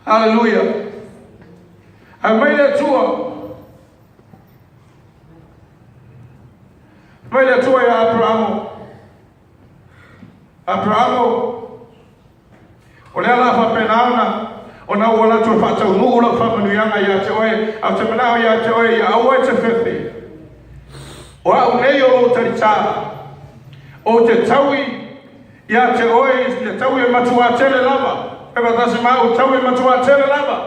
Hallelujah. I made it to her. Made it to her, Abraham. Olela fa penauna. Ona wala to fa tau nula fa manuanga ya te oe. Au te manao ya te oe ya awa te whiwhi. O au nei o tarita. O te taui ya te oe. Te taui e matua tele lava. Eva tasi mau taui matua tele lava.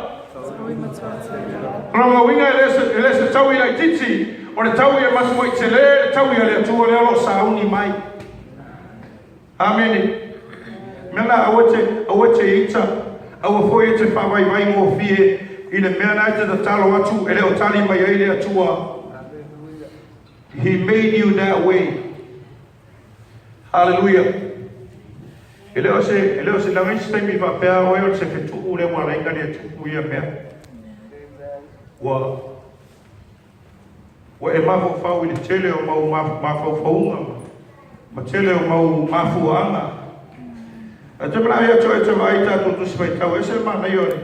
Rama winga elese taui lai titi. O le taui e matua i te le. Taui e le atua le alo sauni mai. Amen. Mena awache ita. Awa foi te whawai mai mo fie. I le mea nai te talo atu. Ele o tali mai ai le atua. He made you that way. Hallelujah. Ele se langai se mi va pea o se fetu ule wa lai ngani tu ia mea. Wa e mafo fau i tele o mau mafo faunga. Ma tele o mau mafu anga. A te mana ia toe te vai tato tu se vai tau. Ese mana i ore.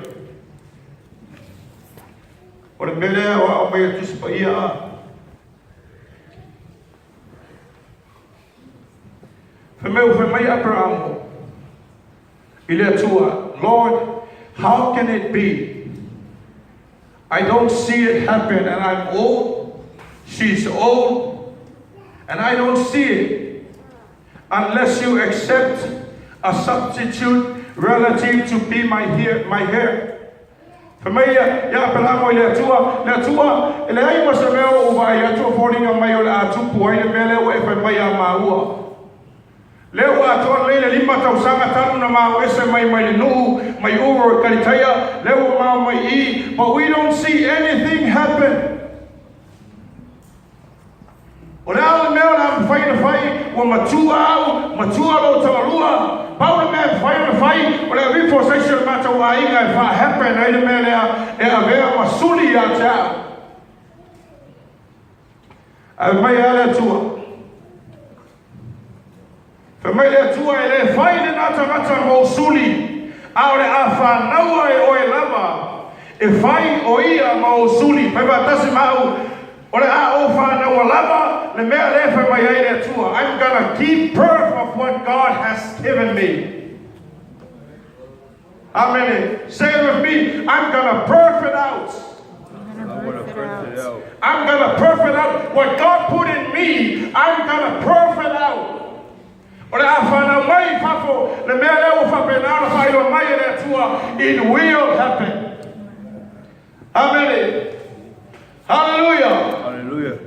O le melea o au mai tu se pa ia a. Femai Abraham. Ile tua. Lord, how can it be? I don't see it happen and I'm old. She's old. And I don't see it. Unless you accept a substitute relative to be my hair. Familia, ya pelamo ile tua, ile ai masameo uva ya tu fordinga mai ole atu puai mele o e mai maua. Leo ato le lima tau sanga tanu na mau ese mai nu mai uro kalitaya leo mau mai I, but we don't see anything happen. Ora o meo na fai o matua lo tamalua Paulo me fai ora vi for sexual matter wa inga fa happen ai le mele e avea masuli ya cha ai mai ala tua Familia tua ele fai le nata mo suli aure afa naua e oe lava e fai o ia mo suli pai batasi mau ore a ofa naua lava le mea le fai mai ele tua. I'm gonna keep proof of what God has given me. Amen. Say it with me. I'm gonna proof it out. I'm gonna proof it out. What God put in me, I'm gonna proof it out. Ora afana mai fafo le mea leo fa penala fa ilo mai le tua. It will happen. Amen. Hallelujah. Hallelujah.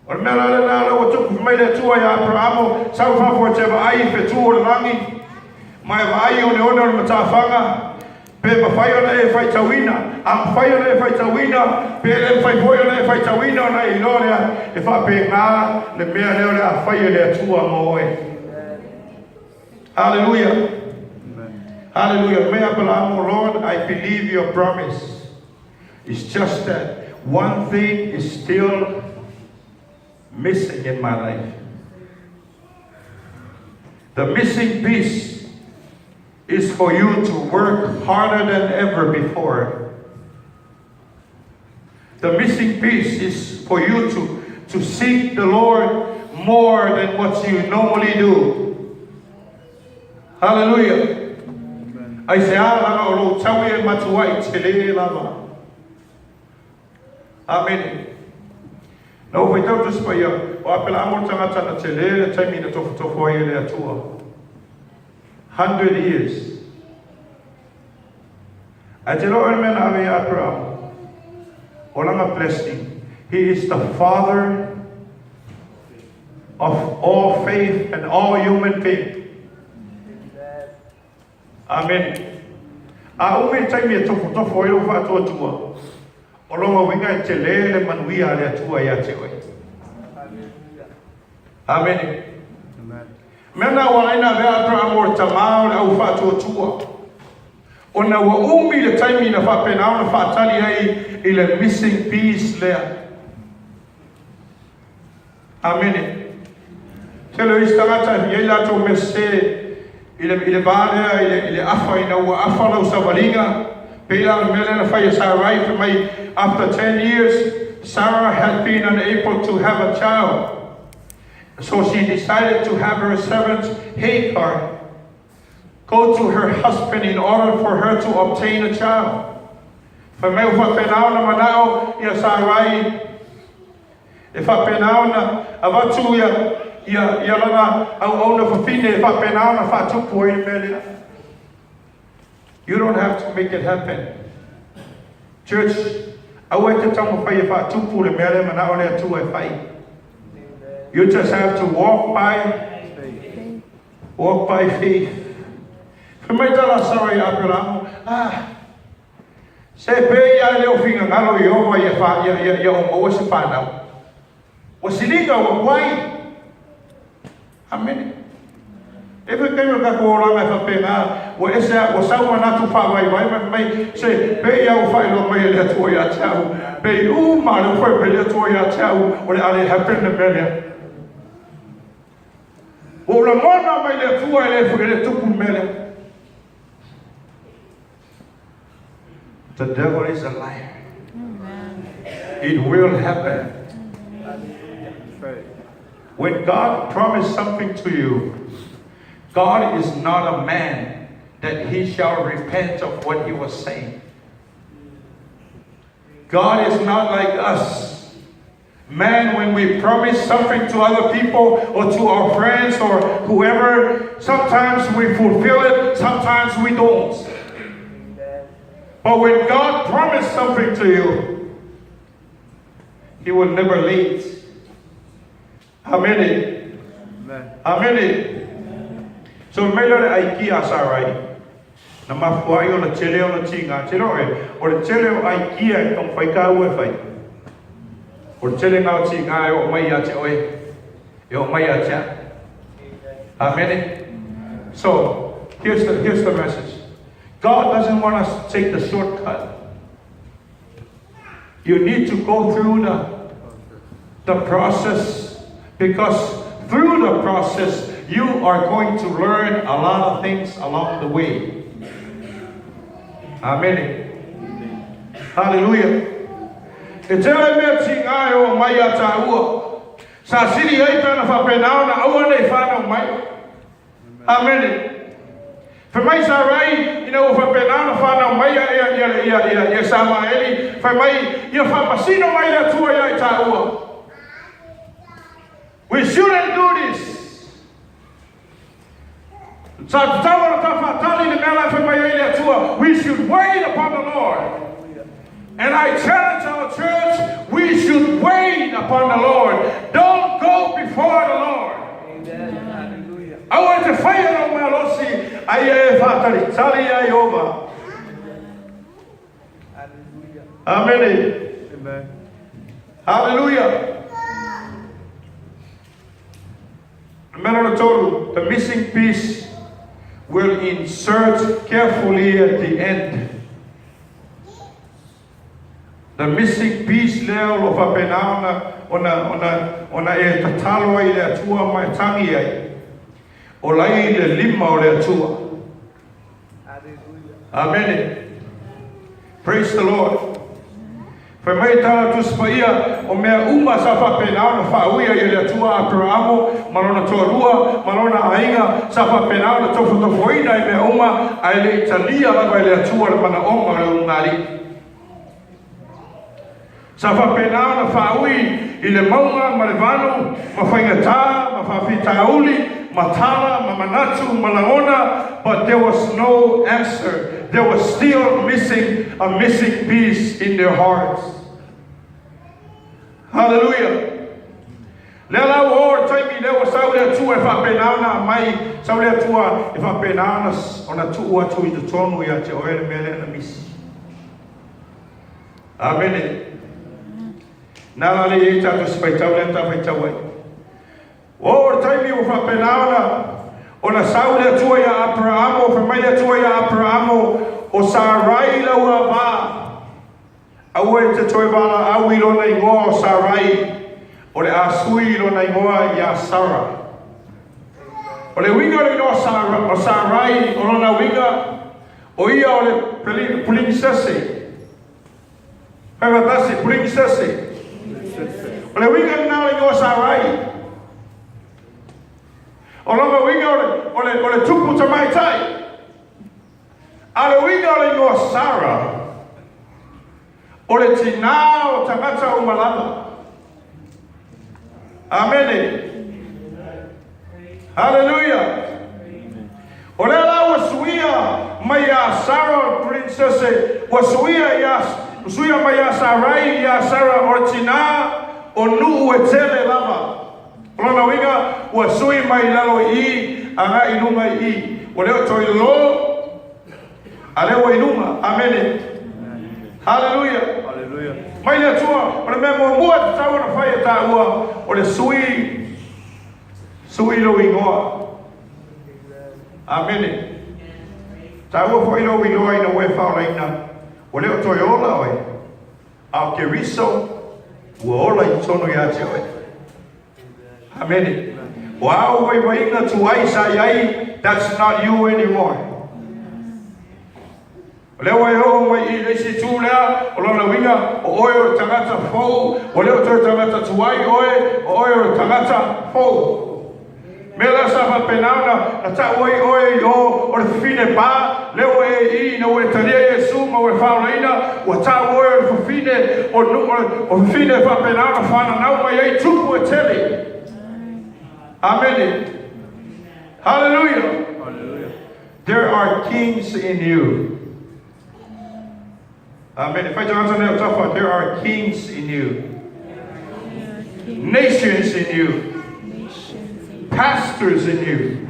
Ora mea le na o tuku mai le tua ya Abraham sau fafo te va ai fe tu o langi. Mai va ai o le ona o matafanga. Pe ma fai ona e fai tawina. Am fai ona e fai tawina. Pe le fai foi ona e fai tawina na I lorea. E fa pe ngā le mea leo le a fai le atua moe. Hallelujah. Amen. Hallelujah. May Abraham, Lord, I believe your promise. It's just that one thing is still missing in my life. The missing piece is for you to work harder than ever before. The missing piece is for you to seek the Lord more than what you normally do. Hallelujah. I say, Amen. No, we don't just for you. O apela amor tangata na tele, taimi na tofo ele atua. 100 years. I tell you, man, ave Abraham. Olanga blessing. He is the father of all faith and all human faith. Amen. A ume taimi e tofo ele fa atua. Olonga winga te le manuia le atua ya te oi. Amen. Mena wa ina ve Abraham o tamau au fatu tua. Ona wa umi le taimi na fa pena ona fa tali ai ile missing piece there. Amen. Telo istangata yela to messe ile vale ile afa ina wa afa lo savalinga pela mele fa Sarai for my after 10 years Sarah had been unable to have a child, so she decided to have her servant Hagar go to her husband in order for her to obtain a child. For me fa penao na manao ia Sarai e fa penao na avatu ia lana au ona fa fine fa penao na fa tupu i mele. You don't have to make it happen. Church, I want to tell you if tupu le mele manao le tu e fai. You just have to walk by faith. Permitala sorry Abraham. Se pe ya le ofinga ngalo yo wa ya fa ya o se pa na. O silinga o wai. Amen. Eve kayo ka ko la fa pe na o esa o sa wa na tu fa wai mai se pe ya o fa lo mai le tu ya chau. Pe u ma lo fa pe le tu ya chau o le ale happen na mele. O la mona mai le tu ele fa le tu ku mele. The devil is a liar. Amen. It will happen. When God promised something to you, God is not a man that he shall repent of what he was saying. God is not like us. Man, when we promise something to other people or to our friends or whoever, sometimes we fulfill it, sometimes we don't. But when God promised something to you, he will never late. Amen. Amen. So melhor aqui a Sarai. Na mafuai o na chele o na tinga. Chelo o na chele o aqui então fai ka o fai. O chele ngau tinga o mai a che oi. O mai a cha. Amen. So here's the message. God doesn't want us to take the shortcut. You need to go through the process, because through the process you are going to learn a lot of things along the way. Amen. Hallelujah. Etele me tingayo maya taua. Sa siri ai tana fa penao na aua nei whanau mai. Amen. For my Sarai, for penana fana maya ya Samaeli, for my ya pasino maya tua ya taua. We shouldn't do this. We should wait upon the Lord. And I challenge our church, we should wait upon the Lord. Don't go before the Lord. I want to fire on my losi. I fatali sali ayova. Amen. Amen. Hallelujah. The missing piece will insert carefully at the end. The missing piece leo of a penana ona e tatalo ai le atua mai tangi ai. O lai le lima o le atua. Amen. Praise the Lord. For mai tala tu spaia o mea uma sa fa penao na fa uia i le atua Abrahamo malona torua malona ainga sa fa penao na tofu tofoina i mea uma ai le Italia laga i le atua le mana oma le ungari. Sa fa penao na fa ui i le maunga ma le vanu ma whaingata ma fa fitauli Matala, Mamanatu, Malaona, but there was no answer. There was still a missing piece in their hearts. Hallelujah. Lela war taimi le was saule tu e fa penana mai saule tu e fa penanas ona tu wa tu i te tonu ya te oele mele na misi. Amen. Nala le e tatu sipaitau le ta faitawai. O taimi o fa penana ona saule tu ya Abrahamo fa mai tu ya Abrahamo o Sarai la wa va. Awe te toi wala awi lona ingoa o Sarai o le asui lona ingoa ya Sarah. O le winga le no Sarai, o lona winga, o ia o le pulingi sese. Haiwa tasi, pulingi sese. O le winga na le no Sarai. O lona winga o le tupu tamai tai. A le winga o le no Sara. O le tina o tangata o malama. Amen. Hallelujah. O le la wasuia mai a Sarah princess wasuia mai a Sarai ya Sarah o tina o nu e tele lava. Lona winga wasui mai lalo I anga inuma I. O le toi lo ale o inuma. Amen. Hallelujah. Hallelujah. Mai le tua o le memo mua tau na fai ta ua o le sui lo ingoa. Amen. Tau foi lo ingoa ina we fa ina. O le toi ola oi. Au ke riso ua ola I tono ya te oi. Amen. Wow, wai inga tuai sa yai, that's not you anymore. Leo e ho mai I le si tu lea o lona winga o oe o tangata fou o leo toi tangata tuai oe o tangata fou. Me la sa fa penana na ta oe o le fine pa leo e I no e talia Yesu ma o faulaina o ta oe o fine o fine fa penana fa na mai ai tupu e tele. Amen. Hallelujah. Hallelujah. There are kings in you. Amen. If I don't there are kings in you, nations in you, pastors in you,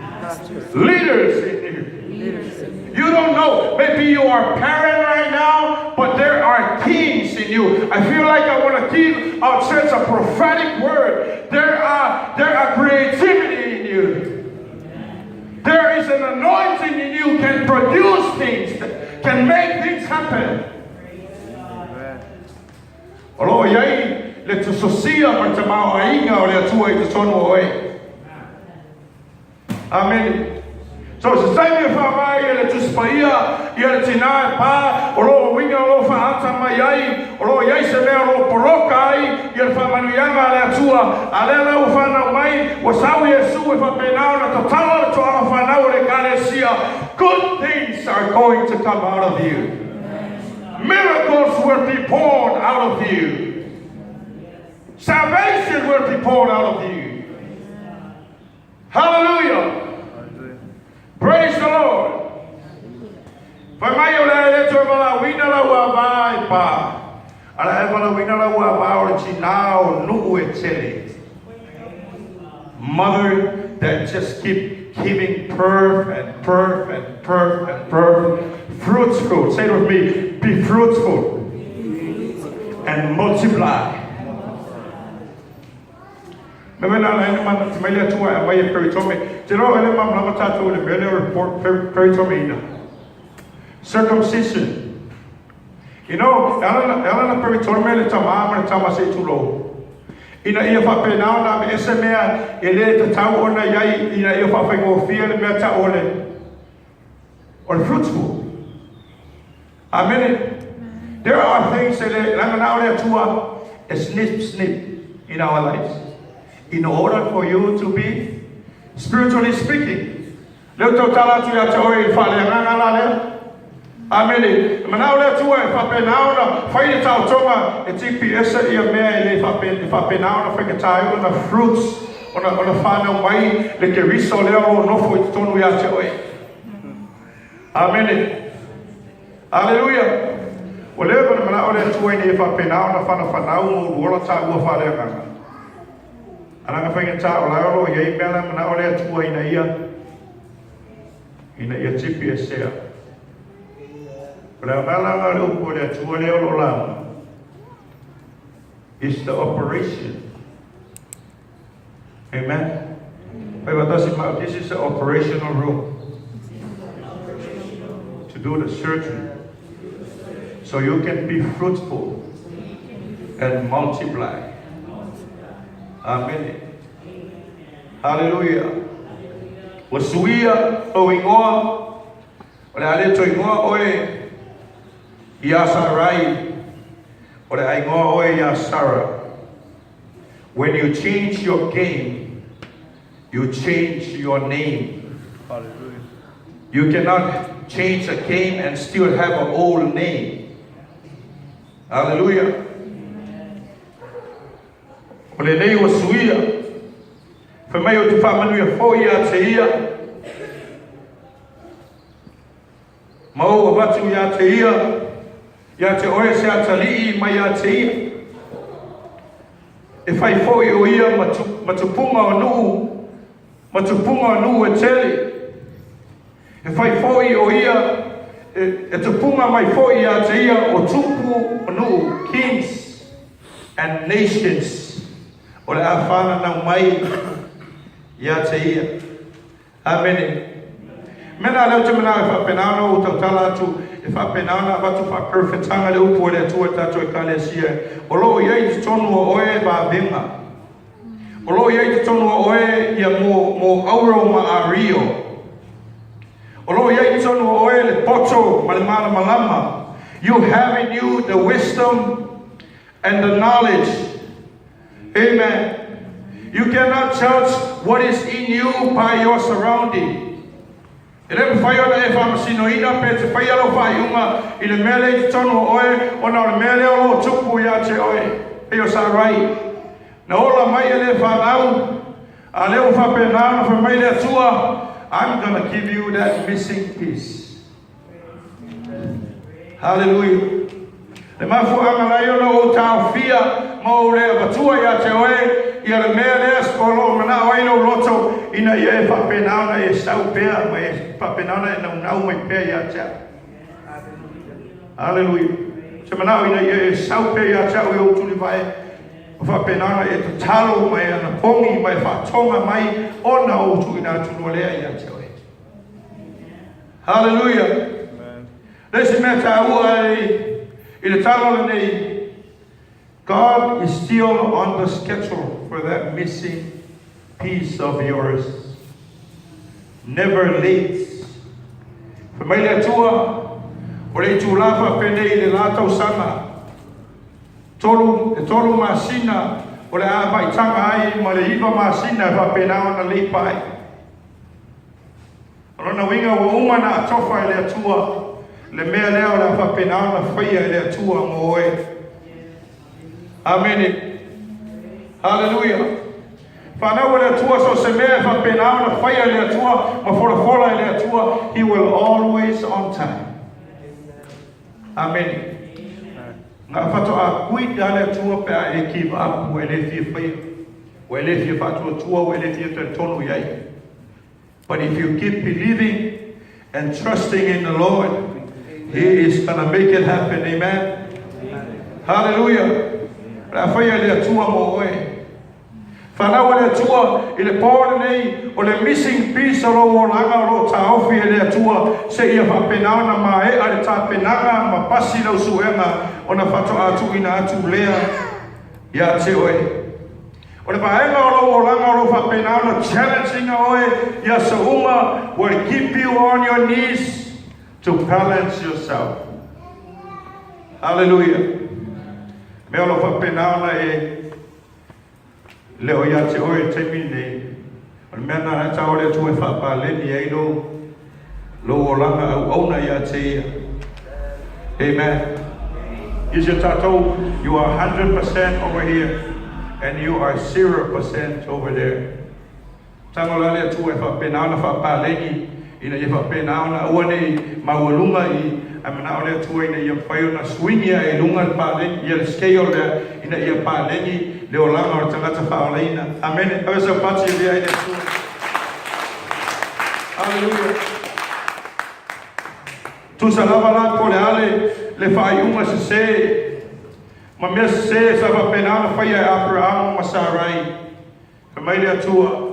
leaders in you. You don't know. Maybe you are barren right now, but there are kings in you. I feel like I want to give our church a prophetic word. There are creativity in you. There is an anointing in you can produce things, can make things happen. Olo yai le tu sosia ma te mau ainga o le atua I te tono oe. Amen. So se sai me wha mai le tu spaia I le tina e pā olo winga olo wha ata mai ai olo yai se mea olo poroka ai I le wha manuianga le atua a le lau whanau mai wa sau Yesu e wha penao na tatala le toa whanau le kalesia. Good things are going to come out of you. Miracles will be poured out of you. Salvation will be poured out of you. Hallelujah. Praise the Lord. Pamayo la leto mala wina la wa vai pa. Ala mala wina la wa va o chinao nu e tele. Mother that just keep giving birth and birth and birth and birth. Fruitful. Say it with me. Be fruitful and multiply. Remember now, I am a familiar to my way of peritomy. Do you know any mom lama tattoo the million report peritomy? Circumcision. You know, Ellen peritomy le tamam le tamase tulo. Ina ia fa penao na me esemea ele te tau ona yai ina ia fa fengo fia le mea ta ole. Or fruitful. Amen. There are things that snip in our lives. In order for you to be spiritually speaking. Amen. Manau tua fa penau na fai tau toma e GPS ia mea ele fa penau na fai tai na fruits ona fa na mai le que riso leo no foi tonu ia te oi. Amen. Hallelujah. Whatever mana ole tua ni fa penau na fa na fanau mo rola ta ua fa le nga. Ana nga fai ta ola ro ye mela mana ole tua ina ia GPS ia. It's the operation. Amen. This is the operational room to do the surgery. So you can be fruitful and multiply. Amen. Hallelujah. wa suia o ingoa o le ale to ingoa oe ia Sarai o le aingoa oe ia Sarah. When you change your game, you change your name. Hallelujah. You cannot change a game and still have an old name. Hallelujah. O le nei o suia, fa mai o te whamanuia fōi a te ia. Mau o watu i a te ia te oe se a talii mai a te ia. E whai fōi o ia matupunga o nuu e tele. E whai fōi o ia, e tupunga mai fōi a te ia o tupu o nuu, kings and nations. O le a whana nau mai ia te ia. Amen. Mena leo te mena e whapenauna o tau tala atu, e whapenauna watu whaperfetanga le upu le atua tato e kalesia. O loo iei te tonu o oe ba venga. O loo iei te tonu o oe ia mo auro ma a rio. O loo iei te tonu o oe le poto ma le mana malama. You have in you the wisdom and the knowledge. Amen. You cannot judge what is in you by your surrounding. E le mwhai ona e whamasino ina pe te whai alo whai unga i le mele i te tonu oe ona o le mele o tupu ia te oe. E o Sarai. Na ola mai e le whanau a leo whapenau na whamai le atua. I'm going to give you that missing piece. Hallelujah. Le mafu angalai ona o tau fia ma o le vatua ia te oe ia le mea lea skolo mana o ino loto ina ia e whapenauna e sau pea ma e whapenauna e nau mai pea ia te. Hallelujah. Se manao ina ia e sau pea ia te o i o tuli vai whapenauna e te talo mai ana pongi mai whatonga mai ona o tu ina tunua lea ia te oe. Hallelujah. Lesi mea ta ua i le talo nei. God is still on the schedule for that missing piece of yours. Never late. Familia tua, o le tulafa penei le latau sana. Tolu masina, o le abai tanga ai, ma le iwa masina va penao na leipai. Rona winga wa umana atofa le atua, le mea leo la va penao na whaia le atua moe. Amen. Hallelujah. Whanau le atua so se mea whapenau na whaia le atua, ma whora le atua, he will always on time. Amen. Ngā whato a kuita le atua pea e ki waapu e le fia whaia. O e le fia whatua tua, o e le fia te tonu iai. But if you keep believing and trusting in the Lord, he is going to make it happen. Amen. Hallelujah. La whaia le atua mo oe. Whanau le atua i le pōre nei o le missing piece o lo langa o lo taofi e le atua se ia whapenau na ma e ale ta penanga ma pasi lau suenga o na whato atu ina atu lea ia te oe. O le paenga o lo langa o lo whapenau na challenging a oe ia sa uma will keep you on your knees to balance yourself. Hallelujah. Me o lo whapenau na e leo ia te oe te mine. O le mea nā tau le tu e whapa leni e ino lo o langa au auna ia te ia. Amen. Is your tatou, you are 100% over here and you are 0% over there. Tango la le tu e whapenau na whapa leni ina i whapenau na ua nei maualunga i amana o le tua ina ia whai ona swingia e lunga le pāleni, ia le skeo lea ina ia pāleni, le o langa o tangata whaoleina. Amen. Awe sa pati e lea ina tua. Hallelujah. Tu sa lava la po le ale, le whai unga se se. Ma mea se se sa whapenau na whai e Abraham ma Sarai. Ka mai lea tua.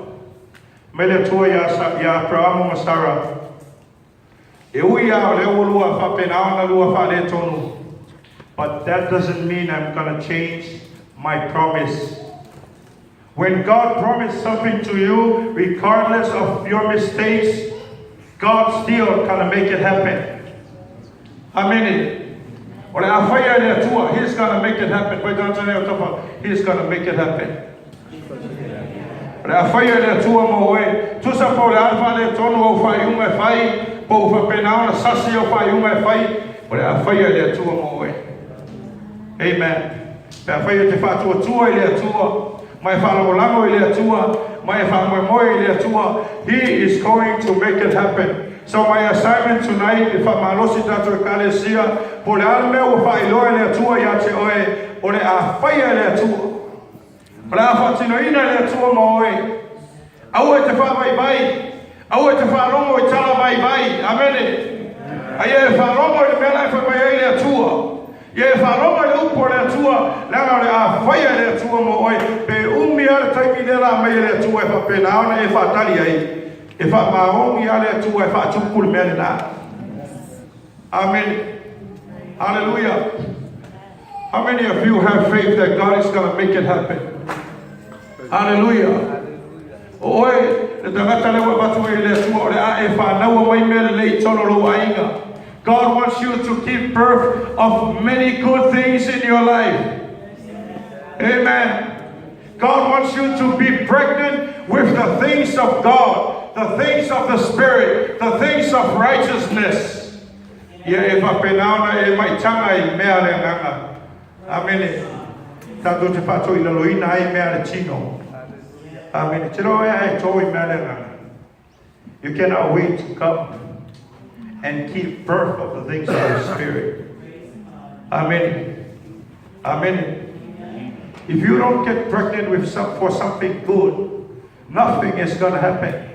Mai lea tua ia Abraham ma Sarai. E ui au le lua whapenau na lua whale tonu. But that doesn't mean I'm going to change my promise. When God promised something to you, regardless of your mistakes, God still can make it happen. Amen. Or I fire there too. He's gonna make it happen. He's gonna make it happen. But I fire there too more way. Tu sa po la fa le tonu o fa yung e fai, po fa pena na sasi o fa yung e fai. But I fire there too more way. Amen. I fire te fa tu ile tu. My father lango ile tu. My father mo ile tu. He is going to make it happen. So my assignment tonight, if I'm alosi tato kalesia, por alme o fa ilo ile tu ya te oe, ore a fire ile tu. Para fatino ina ile tu mo oe. Au te fa bai bai. Au te fa longo i tala bai bai. Amen. Aye fa longo i mela fa bai ile tu. Ye fa longo i upo ile tu. Langa a fire ile tu mo oe. Pe umi al taimi dela mai ile tu e fa pena ona e fa tali ai. If I'm my own, if I took cool men now. Amen. Hallelujah. How many of you have faith that God is going to make it happen? Hallelujah. God wants you to give birth of many good things in your life. Amen. God wants you to be pregnant with the things of God. The things of the Spirit, the things of righteousness. Yeah, if I penauna e mai tanga I mea le nganga. Amen. Tato te fato I laloina ai mea le tino. Amen. Tiro e to I mea le nganga. You cannot wait to come and keep birth of the things of the Spirit. Amen. Amen. If you don't get pregnant with for something good, nothing is going to happen.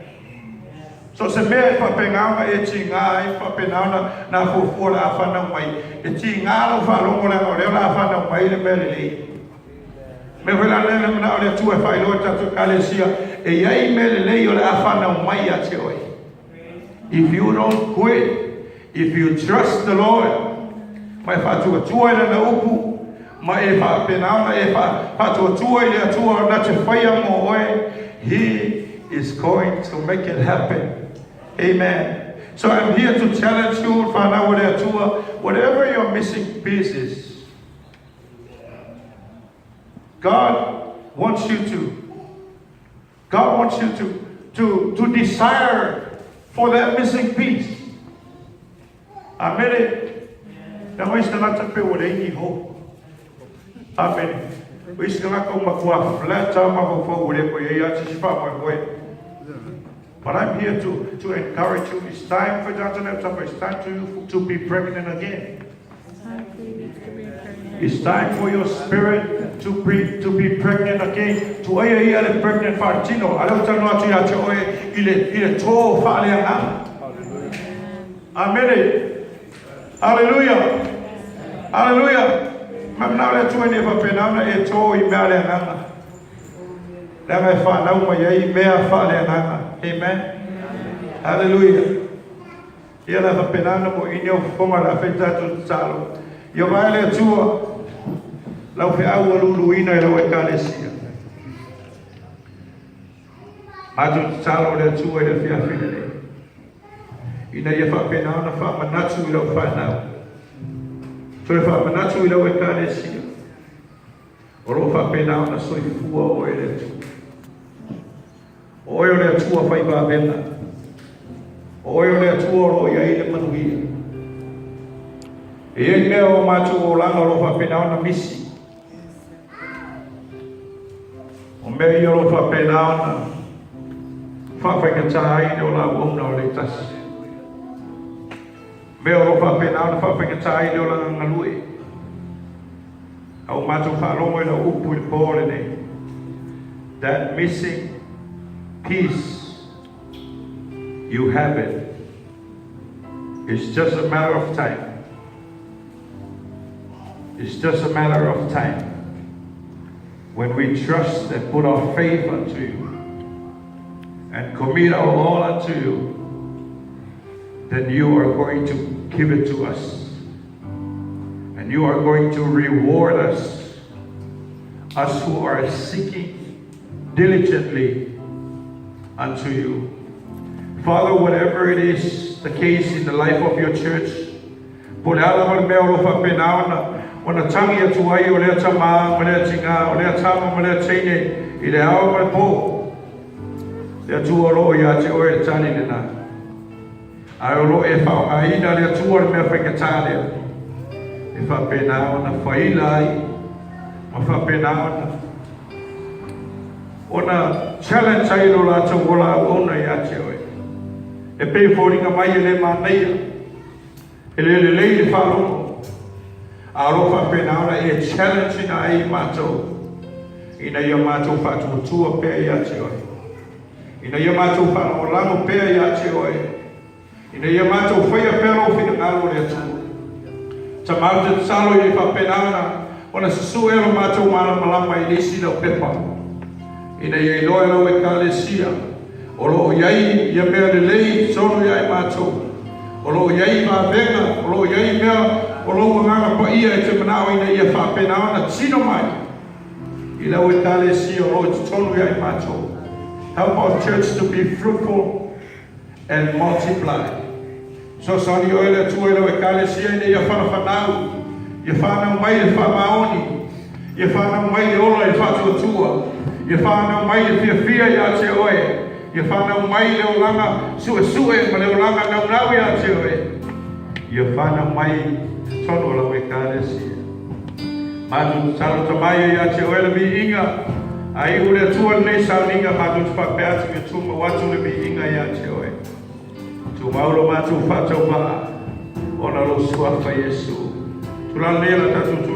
So se mea fa pengaunga e tinga e fa penauna na fufura a whanau mai. E tinga lo fa longo le o leo la whanau mai le mele lei. Me wela lele mna o le tu e whai loa tatu kalesia e iai mele lei o le a whanau mai a te oi. If you don't quit, if you trust the Lord, mai whatu a tua le na upu, mai e wha penauna e whatu a tua le a tua na te whaia mo oe, He is going to make it happen. Amen. So I'm here to challenge you, whatever your missing pieces, God wants you to desire for that missing piece. Amen. Now we still not to what any hope. Amen. We still not come back to flat time of a but I'm here to encourage you. It's time for Johnson and Supper. It's time to be pregnant again. It's time for your spirit to be pregnant again. To oye ile pregnant fartino. I don't know to ya to oye ile to fale anga. Amen. Hallelujah. Hallelujah. Mam na le to ne va penamna e to I male anga. La me fa na uma ye mea fale anga. Amen. Hallelujah. Ela va penando mo inyo fonga la feta tu salo. Yo vale tua. La fe agua luluina e la ekalesia. Atu salo le tua e fia fine. Ina ye fa penana fa manatu lo fa na. So fa manatu lo ekalesia. Oro fa penana so ifua o ele tu. Oyo le tua fai ba bena. Oyo le tua ro ia ile manuia. E me o matu o langa lo fa pena ona misi. O me yo lo fa pena ona. Fa fa ka tai o la o no le tas. Me o lo fa pena ona fa ka tai o la ngalui. Au matu fa lo mo na upu il pole ne. That missing peace, you have it. It's just a matter of time. It's just a matter of time. When we trust and put our faith unto you and commit our all unto you, then you are going to give it to us. And you are going to reward us who are seeking diligently unto you. Father, whatever it is the case in the life of your church, pole ala mal mea lo fa penaona ona tangi atu ai o lea tama, o lea tinga, o lea tama, o lea teine, i le awa mal po. Le atu o loo ia te oe tani nena. Ai o loo e whao aina le atu o le mea whekatarea. E wha penaona whaila ai, ma wha penaona. Ona challenge ai lo la tau ola ona ia te oe. E pei fōringa mai e le māneia. E le lei le whalongo. A rofa penaona e challenge ina ai mātou. Ina ia mātou whātua tua pēr ia te oe. Ina ia mātou whanau lango pēr ia te oe. Ina ia mātou whaia pēro whina ngalo le atua. Ta mātou salo i wha penaona. Ona sasu ero mātou mana malama i nisi na pepa. Ina ia i loe lau e kālesia. O loo iai ia mea le lei sono iai mātou. O loo iai mā venga. O loo iai mea o loo nganga pa ia e te manao ina ia whapenaona tino mai. I lau e kālesia o loo te tonu iai mātou. Help our church to be fruitful and multiply. So sani o ele tu lau e kālesia ina ia whanawhanau. Ia whanau mai le whamaoni. Ia whanau mai le ola i whatuatua. Ia whanau mai le whiawhia ia te oe. Ia whanau mai le olanga sue ma le olanga naunau ia te oe. Ia whanau mai tono lau e kālesia. Mātu talo tamai ia te oe le mi inga. Ai ule atua nei sauninga mātu whapeatu ki tuma watu le mi inga ia te oe. Tu maulo mātu whatau paa. Ona lo suafa Yesu. Tula lea tatu tula.